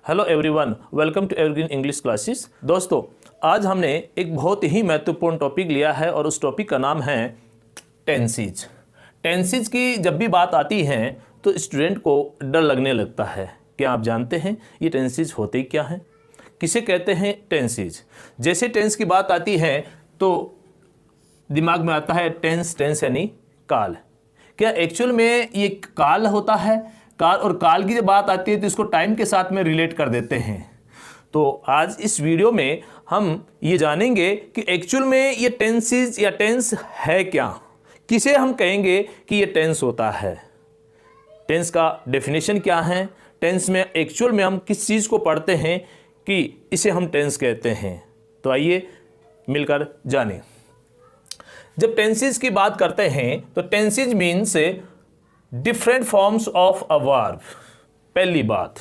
Hello everyone, welcome to Evergreen English classes. दोस्तों, आज हमने एक बहुत ही महत्वपूर्ण टॉपिक लिया है और उस टॉपिक का नाम है टेंसेज। टेंसेज की जब भी बात आती है तो स्टूडेंट को डर लगने लगता है। क्या आप जानते हैं ये टेंसेज होते क्या हैं? किसे कहते हैं टेंसेज? जैसे टेंस की बात आती है तो दिमाग में आता है टेंस यानी काल। क्या एक्चुअल में ये काल होता है? काल और काल की जब बात आती है तो इसको टाइम के साथ में रिलेट कर देते हैं। तो आज इस वीडियो में हम ये जानेंगे कि एक्चुअल में ये टेंसेज या टेंस है क्या, किसे हम कहेंगे कि ये टेंस होता है, टेंस का डेफिनेशन क्या है, टेंस में एक्चुअल में हम किस चीज़ को पढ़ते हैं कि इसे हम टेंस कहते हैं। तो आइए मिलकर जानें। जब टेंसेज की बात करते हैं तो tenses means different forms of a verb. पहली बात,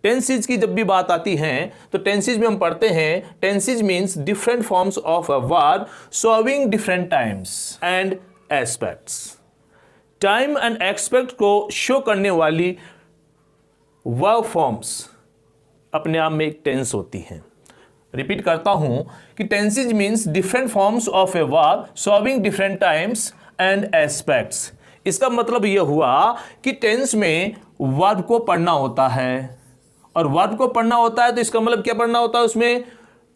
टेंसेज की जब भी बात आती है तो टेंसेज में हम पढ़ते हैं tenses means different forms of a verb showing different times and aspects. Time and aspect को शो करने वाली वर्ब फॉर्म्स अपने आप में एक टेंस होती हैं। रिपीट करता हूं कि tenses means different forms of a verb showing different times and aspects. इसका मतलब यह हुआ कि टेंस में वर्ब को पढ़ना होता है, और वर्ब को पढ़ना होता है तो इसका मतलब क्या पढ़ना होता है, उसमें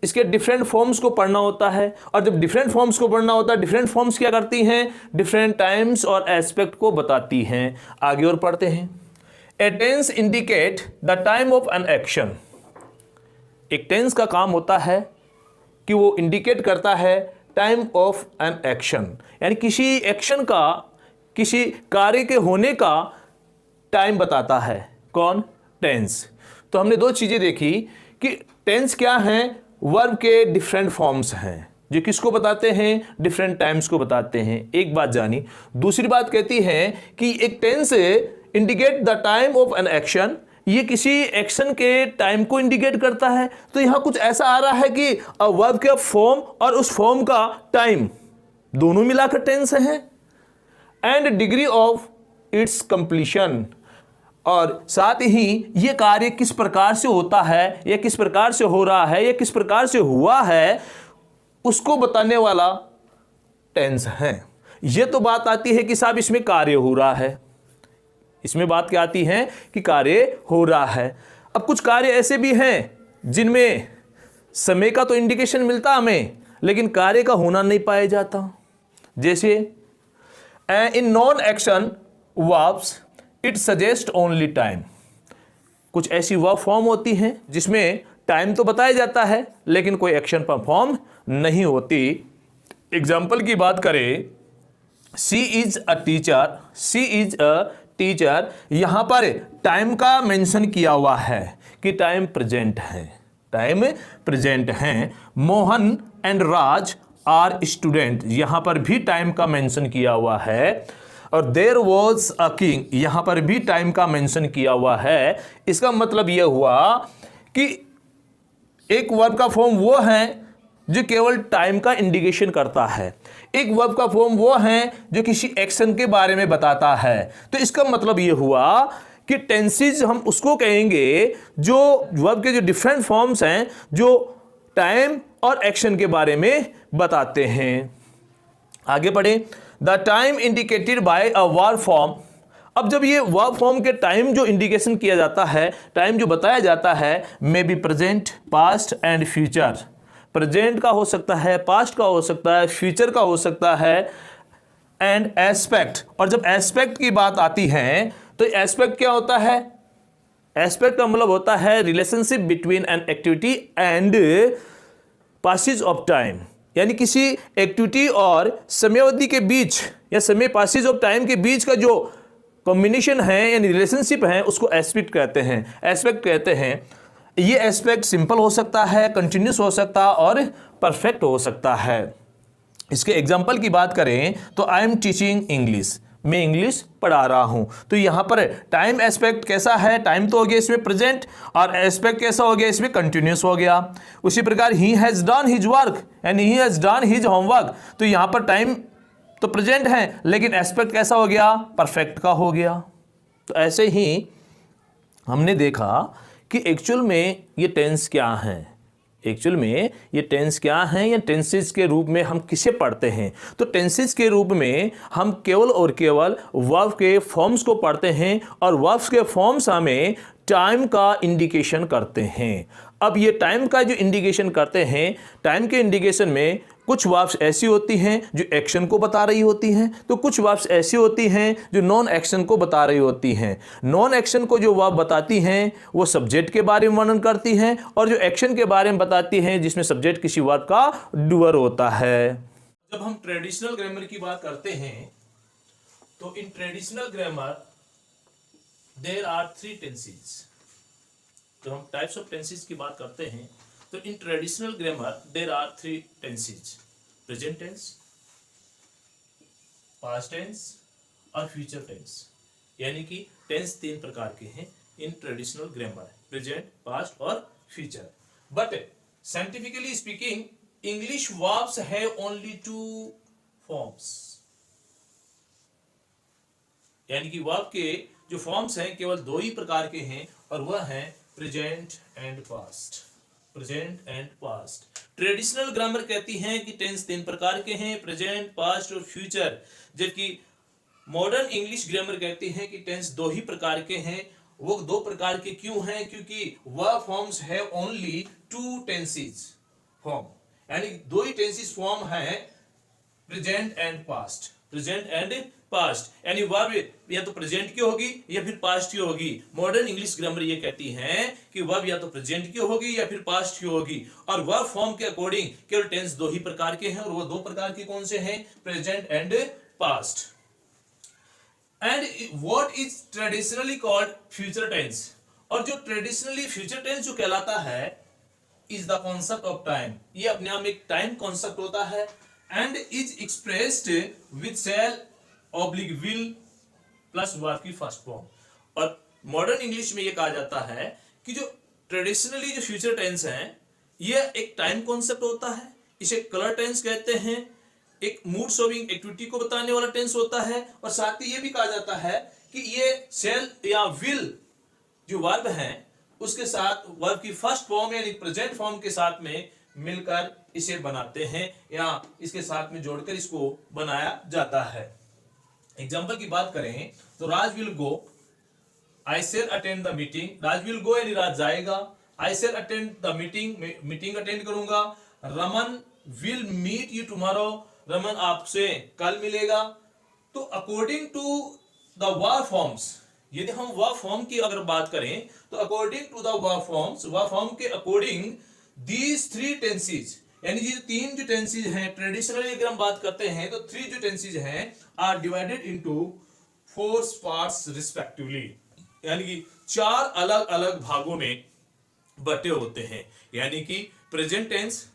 इसके डिफरेंट फॉर्म्स को पढ़ना होता है। और जब डिफरेंट फॉर्म्स को पढ़ना होता है, डिफरेंट फॉर्म्स क्या करती हैं, डिफरेंट टाइम्स और एस्पेक्ट को बताती हैं। आगे और पढ़ते हैं। A tense indicate the time of an action. एक टेंस का काम होता है कि वो इंडिकेट करता है टाइम ऑफ एन एक्शन, यानी किसी एक्शन का, किसी कार्य के होने का टाइम बताता है। कौन? टेंस। तो हमने दो चीजें देखी कि टेंस क्या है, वर्ब के डिफरेंट फॉर्म्स हैं जो किसको बताते हैं, डिफरेंट टाइम्स को बताते हैं। एक बात जानी। दूसरी बात कहती है कि एक tense indicate the time of an action, ये किसी एक्शन के टाइम को इंडिकेट करता है। तो यहां कुछ ऐसा आ रहा है कि वर्ब का फॉर्म और उस फॉर्म का टाइम दोनों मिलाकर टेंस है। And degree of its completion, और साथ ही ये कार्य किस प्रकार से होता है, या किस प्रकार से हो रहा है, या किस प्रकार से हुआ है, उसको बताने वाला टेंस है। ये तो बात आती है कि साहब इसमें कार्य हो रहा है, इसमें बात क्या आती है कि कार्य हो रहा है। अब कुछ कार्य ऐसे भी हैं जिनमें समय का तो इंडिकेशन मिलता हमें, लेकिन कार्य का होना नहीं पाया जाता। जैसे in non action verbs it suggest only time. कुछ ऐसी वर्ब फॉर्म होती हैं जिसमें टाइम तो बताया जाता है लेकिन कोई एक्शन परफॉर्म नहीं होती। एग्जाम्पल की बात करें, she is a teacher, she is a teacher, यहां पर टाइम का मेंशन किया हुआ है कि टाइम प्रेजेंट है, टाइम प्रेजेंट है। Mohan and Raj are student, यहां पर भी टाइम का मेंशन किया हुआ है। और देयर वॉज अ किंग, यहां पर भी टाइम का मेंशन किया हुआ है। इसका मतलब यह हुआ कि एक वर्ब का फॉर्म वो है जो केवल टाइम का इंडिकेशन करता है, एक वर्ब का फॉर्म वो है जो किसी एक्शन के बारे में बताता है। तो इसका मतलब यह हुआ कि टेंसेज हम उसको कहेंगे जो वर्ब के जो डिफरेंट फॉर्म्स हैं जो टाइम और एक्शन के बारे में बताते हैं। आगे बढ़े। The time indicated by a verb form. अब जब ये वर्ब फॉर्म के टाइम जो इंडिकेशन किया जाता है, टाइम जो बताया जाता है, may be present, past and future. Present का हो सकता है, पास्ट का हो सकता है, फ्यूचर का हो सकता है, एंड एस्पेक्ट। और जब एस्पेक्ट की बात आती है तो एस्पेक्ट क्या होता है? एस्पेक्ट का मतलब होता है relationship between an activity and passage of time, यानी किसी एक्टिविटी और समयावधि के बीच या समय पासेज ऑफ टाइम के बीच का जो कॉम्बिनेशन है यानी रिलेशनशिप है उसको एस्पेक्ट कहते हैं, एस्पेक्ट कहते हैं। ये एस्पेक्ट सिंपल हो सकता है, कंटिन्यूस हो सकता है और परफेक्ट हो सकता है। इसके एग्जाम्पल की बात करें तो आई एम टीचिंग इंग्लिश, मैं इंग्लिश पढ़ा रहा हूं। तो यहां पर टाइम एस्पेक्ट कैसा है? टाइम तो हो गया इसमें प्रेजेंट, और एस्पेक्ट कैसा हो गया इसमें? कंटिन्यूस हो गया। उसी प्रकार he has done his work and he has done his homework. तो यहां पर टाइम तो प्रेजेंट है लेकिन एस्पेक्ट कैसा हो गया? परफेक्ट का हो गया। तो ऐसे ही हमने देखा कि एक्चुअल में ये टेंस क्या हैं, एक्चुअल में ये टेंस क्या हैं या टेंसेस के रूप में हम किसे पढ़ते हैं। तो टेंसेस के रूप में हम केवल और केवल वर्ब के फॉर्म्स को पढ़ते हैं और वर्ब्स के फॉर्म्स हमें टाइम का इंडिकेशन करते हैं। अब ये टाइम का जो इंडिकेशन करते हैं, टाइम के इंडिकेशन में कुछ वर्ब्स ऐसी होती हैं जो एक्शन को बता रही होती हैं, तो कुछ वर्ब्स ऐसी होती हैं जो नॉन एक्शन को बता रही होती हैं। नॉन एक्शन को जो वर्ब बताती हैं वो सब्जेक्ट के बारे में वर्णन करती हैं, और जो एक्शन के बारे में बताती हैं जिसमें सब्जेक्ट किसी वर्ब का डूअर होता है। जब हम ट्रेडिशनल ग्रामर की बात करते हैं तो in traditional grammar there are 3 tenses. तो हम टाइप्स ऑफ टेंसेस की बात करते हैं तो in traditional grammar there are 3 tenses, present tense, past tense और फ्यूचर टेंस। यानी कि टेंस 3 प्रकार के हैं in traditional grammar, present, past और future. But scientifically speaking English verbs have only 2 forms. यानी कि वर्ब के जो फॉर्म्स हैं केवल 2 ही प्रकार के हैं, और वह हैं present and past. Present and past. Traditional grammar कहती हैं कि टेंस 3 प्रकार के हैं, प्रेजेंट, पास्ट और फ्यूचर, जबकि मॉडर्न इंग्लिश ग्रामर कहती हैं कि टेंस 2 ही प्रकार के हैं। वो 2 प्रकार के क्यों हैं? क्योंकि verb forms have only 2 tenses form, यानी 2 ही टेंसेस फॉर्म है, present and past. Present and past, यानी वर्ब या तो प्रेजेंट की होगी या फिर पास्ट की होगी। मॉडर्न इंग्लिश ग्रामर ये कहती है कि वर्ब या तो प्रेजेंट की होगी या फिर पास्ट की होगी, और वर्ब फॉर्म के अकॉर्डिंग केवल टेंस 2 ही प्रकार के हैं, और वो 2 प्रकार के कौन से हैं? Present and past. And what is traditionally called future tense, और जो ट्रेडिशनली फ्यूचर टेंस जो कहलाता है is the concept of time. ये अपने आप में एक टाइम कॉन्सेप्ट होता है, and is expressed with shall oblique will plus verb की फर्स्ट फॉर्म। और मॉडर्न इंग्लिश में ये कहा जाता है कि जो ट्रेडिशनली जो फ्यूचर टेंस है ये एक टाइम कॉन्सेप्ट होता है, इसे कलर टेंस कहते हैं, एक मूड शोइंग एक्टिविटी को बताने वाला टेंस होता है, और साथ ही ये भी कहा जाता है कि ये शैल या विल जो वर्ब है उसके साथ वर्ब की फर्स्ट फॉर्म यानी प्रेजेंट फॉर्म के साथ में मिलकर इसे बनाते हैं, या इसके साथ में जोड़कर इसको बनाया जाता है। एग्जाम्पल की बात करें तो Raj will go, I shall attend the meeting. Raj will go यानी राज जाएगा, I shall attend the meeting, meeting attend करूंगा। Raman will meet you tomorrow, Raman आपसे कल मिलेगा। तो according to the verb forms, यदि हम वर्ब फॉर्म की अगर बात करें तो according to the verb forms, verb form के अकॉर्डिंग दीज 3 टेंसेस, यानी ये 3 जो टेंसेस हैं ट्रेडिशनली अगर हम बात करते हैं तो 3 जो टेंसेस हैं are divided into 4 parts respectively, यानी कि 4 अलग अलग भागों में बटे होते हैं। यानी कि प्रेजेंट टेंस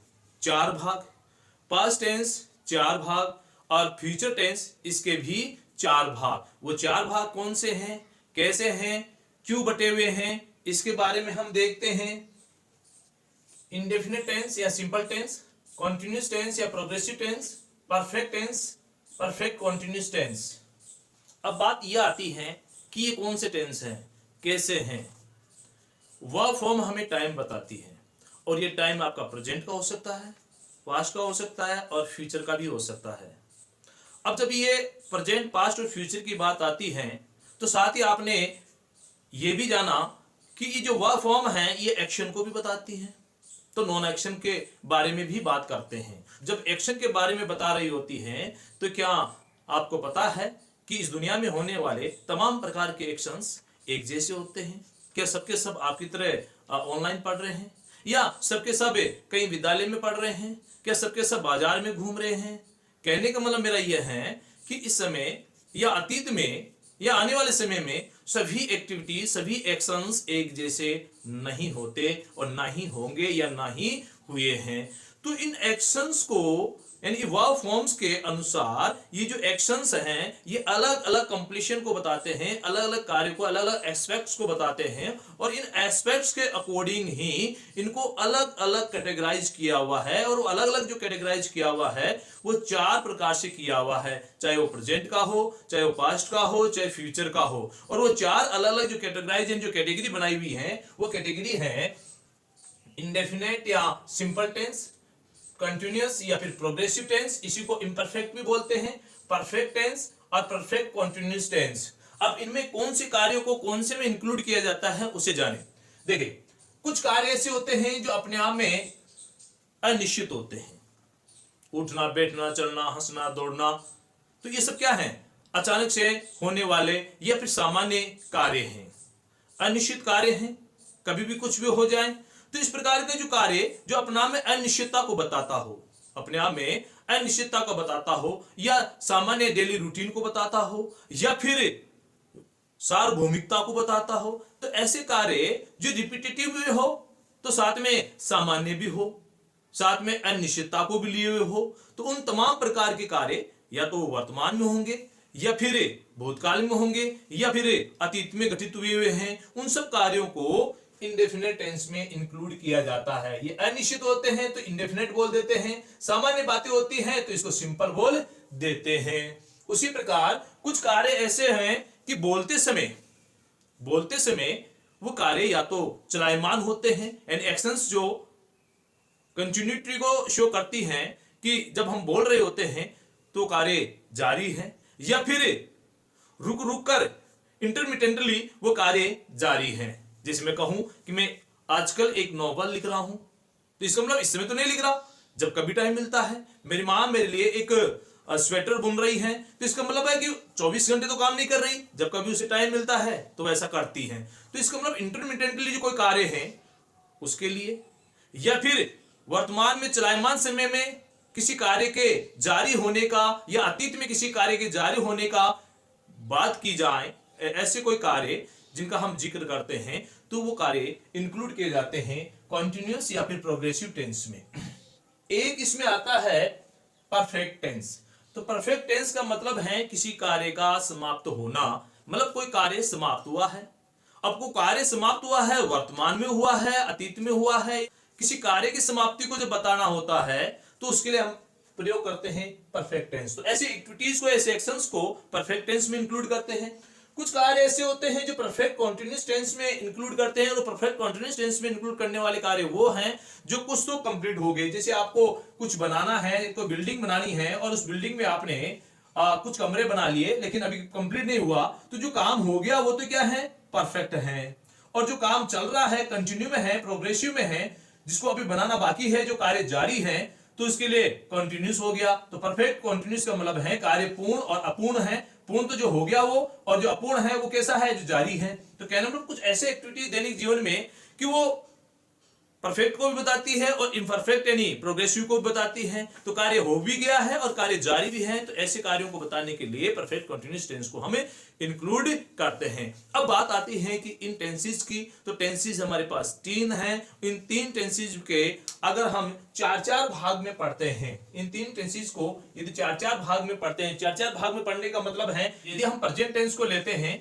4 भाग, पास्ट टेंस 4 भाग, और फ्यूचर टेंस इसके भी 4 भाग। वो 4 भाग कौन से हैं, कैसे हैं, क्यों बटे हुए हैं, इसके बारे में हम देखते हैं। इंडेफिनिट टेंस या सिंपल टेंस, कॉन्टिन्यूस टेंस या progressive tense, perfect tense, perfect continuous tense. अब बात यह आती है कि ये कौन से टेंस हैं, कैसे हैं। वर्ब फॉर्म हमें टाइम बताती है, और ये टाइम आपका प्रेजेंट का हो सकता है, पास्ट का हो सकता है और फ्यूचर का भी हो सकता है। अब जब ये प्रेजेंट, पास्ट और फ्यूचर की बात आती है तो साथ ही आपने ये भी जाना कि ये जो वर्ब फॉर्म है ये एक्शन को भी बताती है, तो नॉन एक्शन के बारे में भी बात करते हैं। जब एक्शन के बारे में बता रही होती हैं तो क्या आपको पता है कि इस दुनिया में होने वाले तमाम प्रकार के एक्शंस एक जैसे होते हैं? क्या सबके सब आपकी तरह ऑनलाइन पढ़ रहे हैं, या सबके सब कहीं विद्यालय में पढ़ रहे हैं, क्या सबके सब बाजार में घूम रहे हैं? कहने का मतलब मेरा यह है कि इस समय या अतीत में या आने वाले समय में सभी एक्टिविटी, सभी एक्शंस एक जैसे नहीं होते और ना ही होंगे या ना ही हुए हैं। तो इन एक्शंस को यानी वर्ब फॉर्म्स के अनुसार ये जो एक्शंस हैं ये अलग अलग कंप्लीशन को बताते हैं, अलग अलग कार्य को, अलग अलग एस्पेक्ट्स को बताते हैं, और इन एस्पेक्ट्स के अकॉर्डिंग ही इनको अलग अलग कैटेगराइज किया हुआ है। और वो अलग अलग जो कैटेगराइज किया हुआ है वो 4 प्रकार से किया हुआ है, चाहे वो प्रेजेंट का हो, चाहे वो पास्ट का हो, चाहे फ्यूचर का हो। और वो 4 अलग अलग जो कैटेगराइज जो कैटेगरी बनाई हुई है वो कैटेगरी है इंडेफिनेट या सिंपल टेंस, कंटिन्यूअस या फिर प्रोग्रेसिव टेंस, इसी को इम्परफेक्ट भी बोलते हैं, परफेक्ट टेंस और परफेक्ट कॉन्टिन्यूअस टेंस। अब इनमें कौन से कार्यों को कौन से में इंक्लूड किया जाता है उसे जाने। देखिए, कुछ कार्य ऐसे होते हैं जो अपने आप में अनिश्चित होते हैं, उठना, बैठना, चलना, हंसना, दौड़ना, तो ये सब क्या है, अचानक से होने वाले या फिर सामान्य कार्य हैं, अनिश्चित कार्य हैं, कभी भी कुछ भी हो जाए। तो इस प्रकार के जो कार्य जो अपने आप में अनिश्चितता को बताता हो, अपने आप में अनिश्चितता को बताता हो, या सामान्य डेली रूटीन को बताता हो, या फिर सार्वभौमिकता को बताता हो, तो ऐसे कार्य जो रिपीटेटिव भी हो तो साथ में सामान्य भी हो, साथ में अनिश्चितता को भी लिए हुए हो, तो उन तमाम प्रकार के कार्य या तो वर्तमान में होंगे, या फिर भूतकाल में होंगे, या फिर अतीत में घटित हुए हैं। उन सब कार्यों को इंडेफिनेट टेंस में इंक्लूड किया जाता है। ये अनिश्चित होते हैं तो इंडेफिनेट बोल देते हैं, सामान्य बातें होती हैं तो इसको सिंपल बोल देते हैं। उसी प्रकार कुछ कार्य ऐसे हैं कि बोलते समय वो कार्य या तो चलायमान होते हैं, एंड एक्शंस जो कंटिन्यूटी को शो करती हैं कि जब हम बोल रहे होते हैं तो कार्य जारी है, या फिर रुक रुक कर इंटरमिटेंटली वो कार्य जारी है। जैसे मैं कहूं कि मैं आजकल एक नॉवल लिख रहा हूं, तो इसका मतलब इस समय तो नहीं लिख रहा, जब कभी टाइम मिलता है। मेरी माँ मेरे लिए एक स्वेटर बुन रही है, तो इसका मतलब है कि 24 घंटे तो काम नहीं कर रही, जब कभी उसे टाइम मिलता है तो वैसा करती है। तो इसका मतलब इंटरमिटेंटली जो कोई कार्य है उसके लिए, या फिर वर्तमान में चलायमान समय में किसी कार्य के जारी होने का, या अतीत में किसी कार्य के जारी होने का बात की जाए, ऐसे कोई कार्य जिनका हम जिक्र करते हैं, तो वो कार्य इंक्लूड किए जाते हैं कॉन्टिन्यूअस या फिर प्रोग्रेसिव टेंस में। एक इसमें आता है परफेक्ट टेंस। तो परफेक्ट टेंस का मतलब है किसी कार्य का समाप्त होना, मतलब कोई कार्य समाप्त हुआ है। अब कोई कार्य समाप्त हुआ है, वर्तमान में हुआ है, अतीत में हुआ है, किसी कार्य की समाप्ति को जब बताना होता है तो उसके लिए हम प्रयोग करते हैं परफेक्ट टेंस। तो ऐसी एक्टिविटीज को, ऐसे एक्शंस को परफेक्ट टेंस में इंक्लूड करते हैं। कुछ कार्य ऐसे होते हैं जो परफेक्ट कॉन्टिन्यूअस टेंस में इंक्लूड करते हैं, और परफेक्ट कॉन्टिन्यूअस टेंस में इंक्लूड करने वाले कार्य वो हैं जो कुछ तो कंप्लीट हो गए। जैसे आपको कुछ बनाना है, कोई बिल्डिंग बनानी है, और उस बिल्डिंग में आपने कुछ कमरे बना लिए लेकिन अभी कंप्लीट नहीं हुआ, तो जो काम हो गया वो तो क्या है, परफेक्ट है। और जो काम चल रहा है, कंटिन्यू में है, प्रोग्रेसिव में है, जिसको अभी बनाना बाकी है, जो कार्य जारी है, तो इसके लिए कॉन्टिन्यूस हो गया। तो परफेक्ट कॉन्टिन्यूस का मतलब है कार्य पूर्ण और अपूर्ण है। पूर्ण तो जो हो गया वो, और जो अपूर्ण है वो कैसा है, जो जारी है। तो कहने मतलब कुछ ऐसे एक्टिविटीज दैनिक जीवन में कि वो परफेक्ट को भी बताती है और इम्परफेक्ट यानी प्रोग्रेसिव को भी बताती है। तो कार्य हो भी गया है और कार्य जारी भी है, तो ऐसे कार्यों को बताने के लिए परफेक्ट कंटीन्यूअस टेंस को हमें इंक्लूड करते हैं। अब बात आती है कि इन टेंसेस की, तो टेंसेस हमारे पास 3 हैं। इन 3 टेंसेस के अगर हम 4-4 भाग में पढ़ते हैं, इन 3 टेंसेस को यदि 4-4 भाग में पढ़ते हैं, 4-4 भाग में पढ़ने का मतलब है यदि हम प्रेजेंट टेंस को लेते हैं,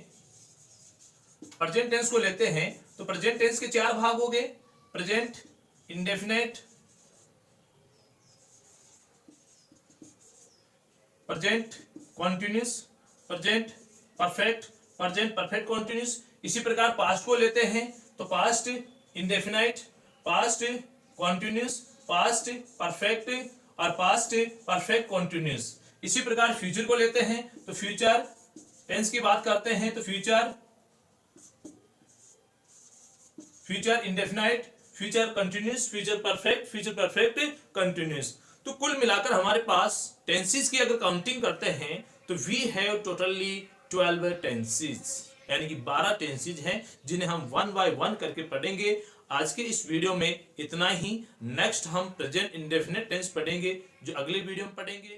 तो प्रेजेंट टेंस के 4 भाग हो गए, present, indefinite, present continuous, present perfect, present perfect continuous. इसी प्रकार पास्ट को लेते हैं तो past indefinite, past continuous, past perfect और पास्ट परफेक्ट कॉन्टिन्यूस। इसी प्रकार फ्यूचर को लेते हैं तो फ्यूचर टेंस की बात करते हैं तो future indefinite, future continuous, future perfect continuous. तो कुल मिलाकर हमारे पास टेंसेस की अगर काउंटिंग करते हैं तो वी हैव टोटली 12 टेंसेस, यानी कि 12 टेंसेस हैं जिन्हें हम 1 बाय 1 करके पढ़ेंगे। आज के इस वीडियो में इतना ही। नेक्स्ट हम प्रेजेंट इंडेफिनिट टेंस पढ़ेंगे, जो अगले वीडियो में पढ़ेंगे।